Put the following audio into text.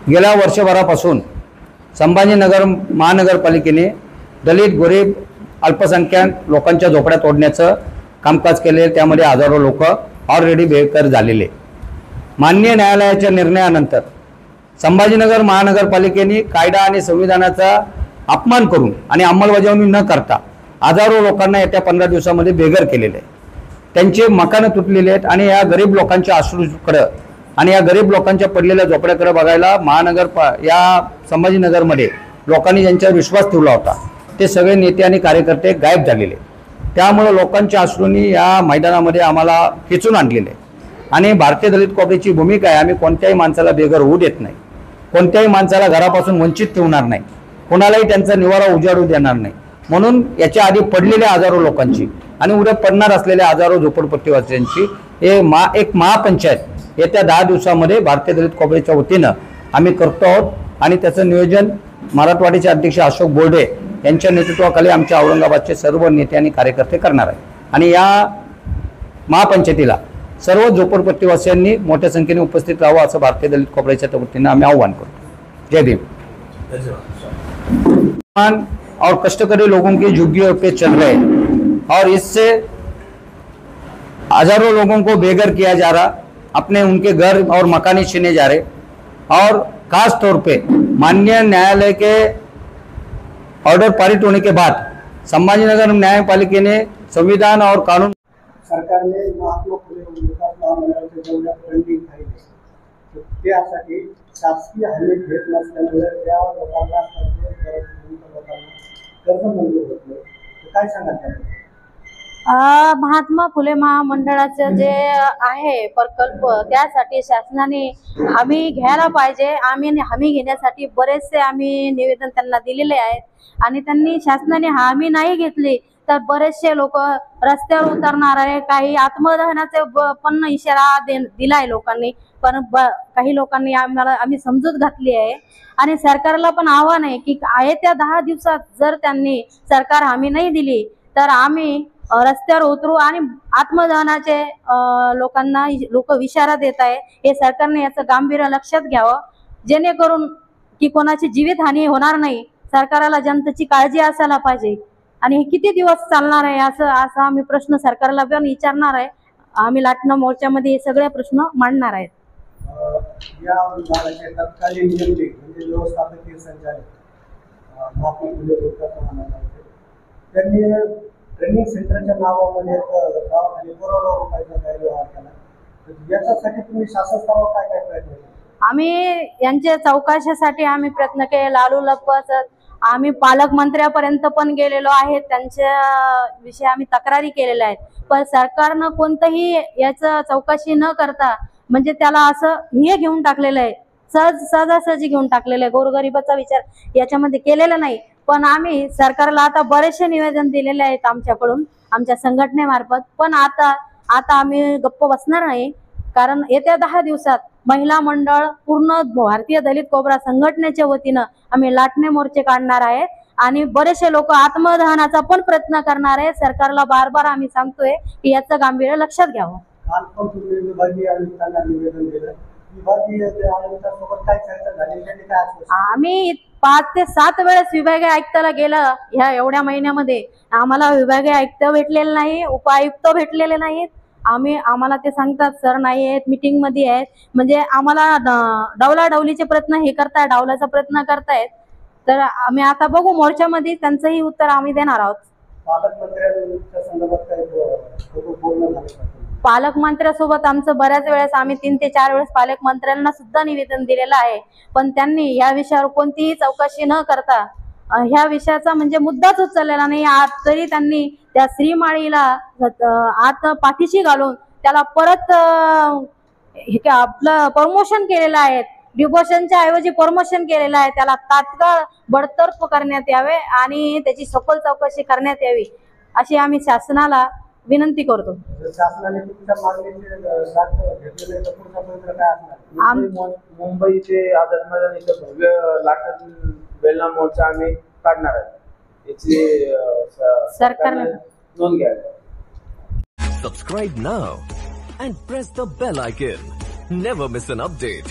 गेल्या वर्षभरापासून संभाजीनगर महानगरपालिकेने दलित, गरीब, अल्पसंख्याक लोकांच्या झोपड्या तोडण्याचं कामकाज केले। त्यामध्ये हजारो लोक ऑलरेडी बेघर झालेले। माननीय न्यायालयाच्या निर्णयानंतर संभाजीनगर महानगरपालिकेने कायदा आणि संविधानाचा अपमान करून आणि अंमलबजावणी न करता हजारो लोकांना येत्या 15 दिवसांमध्ये बेघर केलेले। त्यांचे मकानं तुटलेले आहेत आणि या गरीब लोकांच्या अश्रूकडे आणि या गरीब लोकांच्या पडलेल्या झोपड्याकडे बघायला या संभाजीनगरमध्ये लोकांनी ज्यांच्यावर विश्वास ठेवला होता ते सगळे नेते आणि कार्यकर्ते गायब झालेले। त्यामुळे लोकांच्या अश्रूंनी या मैदानामध्ये आम्हाला खेचून आणलेले आणि भारतीय दलित कॉपरेची भूमिका आहे, आम्ही कोणत्याही माणसाला बेघर होऊ देत नाही, कोणत्याही माणसाला घरापासून वंचित ठेवणार नाही, कोणालाही त्यांचा निवारा उजाडू देणार नाही। म्हणून याच्या आधी पडलेल्या हजारो लोकांची आणि उद्या पडणार असलेल्या हजारो झोपडपट्टीवासियांची एक महापंचायत येत्या 10 दिवसांमध्ये भारतीय दलित कॉपरेच्या वतीनं आम्ही करतो आहोत आणि त्याचं नियोजन मराठवाडीचे अध्यक्ष अशोक बोर्डे यांच्या नेतृत्वाखाली आमच्या औरंगाबादचे सर्व नेते आणि कार्यकर्ते करणार आहेत आणि या महापंचायतीला सर्व झोपडपट्टीवासियांनी मोठ्या संख्येने उपस्थित राहावं असं भारतीय दलित कॉपरेच्या वतीनं आम्ही आव्हान करतो। जय भीम। और कष्टकरी लोगों की झुग्गियों पे चल रहे और इससे हजारों लोगों को बेघर किया जा रहा, अपने उनके घर और मकाने छीने जा रहे और खास तौर पे माननीय न्यायालय के ऑर्डर पारित होने के बाद संभाजीनगर न्यायपालिका ने संविधान और कानून सरकार ने महात्मा फुले विकास महामंडळाच्या जेवढ्या फंडिंग आहे त्यासाठी शासकीय हमी घेत नसल्यामुळे त्या लोकांना कर्ज मंजूर होत नाही। काय सांगाल? महात्मा फुले महामंडळाचं जे आहे प्रकल्प त्यासाठी शासनाने हमी घ्यायला पाहिजे। आम्ही हमी घेण्यासाठी बरेचसे आम्ही निवेदन त्यांना दिलेले आहेत आणि त्यांनी शासनाने हमी नाही घेतली तर बरेचसे लोक रस्त्यावर उतरणार आहे। काही आत्मदहनाचे पण इशारा दिलाय लोकांनी, पण काही लोकांनी आम्ही समजूत घातली आहे आणि सरकारला पण आव्हान आहे की येत्या 10 दिवसात जर त्यांनी सरकार हमी नाही दिली तर आम्ही रस्त्यावर उतरू आणि आत्मदहनाचे लोक इशारा देत आहे। हे सरकारने याचं गांभीर्य लक्षात घ्यावं जेणेकरून की कोणाची जीवितहानी होणार नाही। सरकारला जनतेची काळजी असायला पाहिजे आणि हे किती दिवस चालणार आहे असं आम्ही प्रश्न सरकारला पण विचारणार आहे। आम्ही लाटणं मोर्चामध्ये हे सगळे प्रश्न मांडणार आहेत। या विभागाचे तत्कालीन नियुक्ती म्हणजे व्यवस्थापकीय संचालक महात्मा फुले विकास महामंडळाचे त्यांनी ट्रेनिंग सेंटरच्या नावामध्ये गावाखाली करोडो रुपयाचा गैरव्यवहार केला, तर याच्यासाठी तुम्ही शासनस्तरावर काय काय प्रयत्न केले? आम्ही यांच्या चौकशीसाठी आम्ही प्रयत्न केले, लालूलपच आम्ही पालकमंत्र्यापर्यंत पण गेलेलो आहे, त्यांच्या विषयी आम्ही तक्रारी केलेल्या आहेत, पण सरकारनं कोणतंही याचं चौकशी न करता म्हणजे त्याला असं हे घेऊन टाकलेलं आहे, सहजासहजी घेऊन टाकलेलं आहे। गोरगरिबाचा विचार याच्यामध्ये केलेला नाही। पण आम्ही सरकारला आता बरेचसे निवेदन दिलेले आहेत आमच्याकडून आमच्या संघटनेमार्फत, पण आता आम्ही गप्प बसणार नाही, कारण येत्या 10 दिवसात महिला मंडळ पूर्ण भारतीय दलित कोबरा संघटनेच्या वतीनं आम्ही लाटणे मोर्चे काढणार आहे आणि बरेचसे लोक आत्मदहनाचा पण प्रयत्न करणार आहे। सरकारला बार आम्ही सांगतोय की याचं गांभीर्य लक्षात घ्यावं। आम्ही 5 ते 7 वेळेस विभागीय आयुक्ताला गेलं ह्या एवढ्या महिन्यामध्ये, आम्हाला विभागीय आयुक्त भेटलेले नाही, उपायुक्त भेटलेले नाहीत। आम्हाला ते सांगतात सर नाही आहेत, मीटिंग मध्ये आहेत, म्हणजे आम्हाला डावलाचे प्रयत्न हे करताय, डावलाचा प्रयत्न करतायत। तर आम्ही आता बघू मोर्चामध्ये त्यांचंही उत्तर आम्ही देणार आहोत। पालकमंत्र्यासोबत आमचं बऱ्याच वेळेस आम्ही 3 ते 4 वेळेस पालकमंत्र्यांना सुद्धा निवेदन दिलेलं आहे, पण त्यांनी या विषयावर कोणतीही चौकशी न करता ह्या विषयाचा म्हणजे मुद्दाच उचललेला नाही। आज तरी त्यांनी त्या श्रीमाळीला आत पाठीशी घालून त्याला परत आपलं प्रमोशन केलेलं आहे, डिमोशनच्या ऐवजी प्रमोशन केलेलं आहे। त्याला तात्काळ बडतर्फ करण्यात यावे आणि त्याची सखोल चौकशी करण्यात यावी अशी आम्ही शासनाला विनंती करतो। मुंबईचे आझाद मैदान इथं भव्य लाटण बेलना मोर्चा आम्ही काढणार आहे, याची सरकारने नोंद घ्या। Subscribe now and press the bell icon. Never miss an update.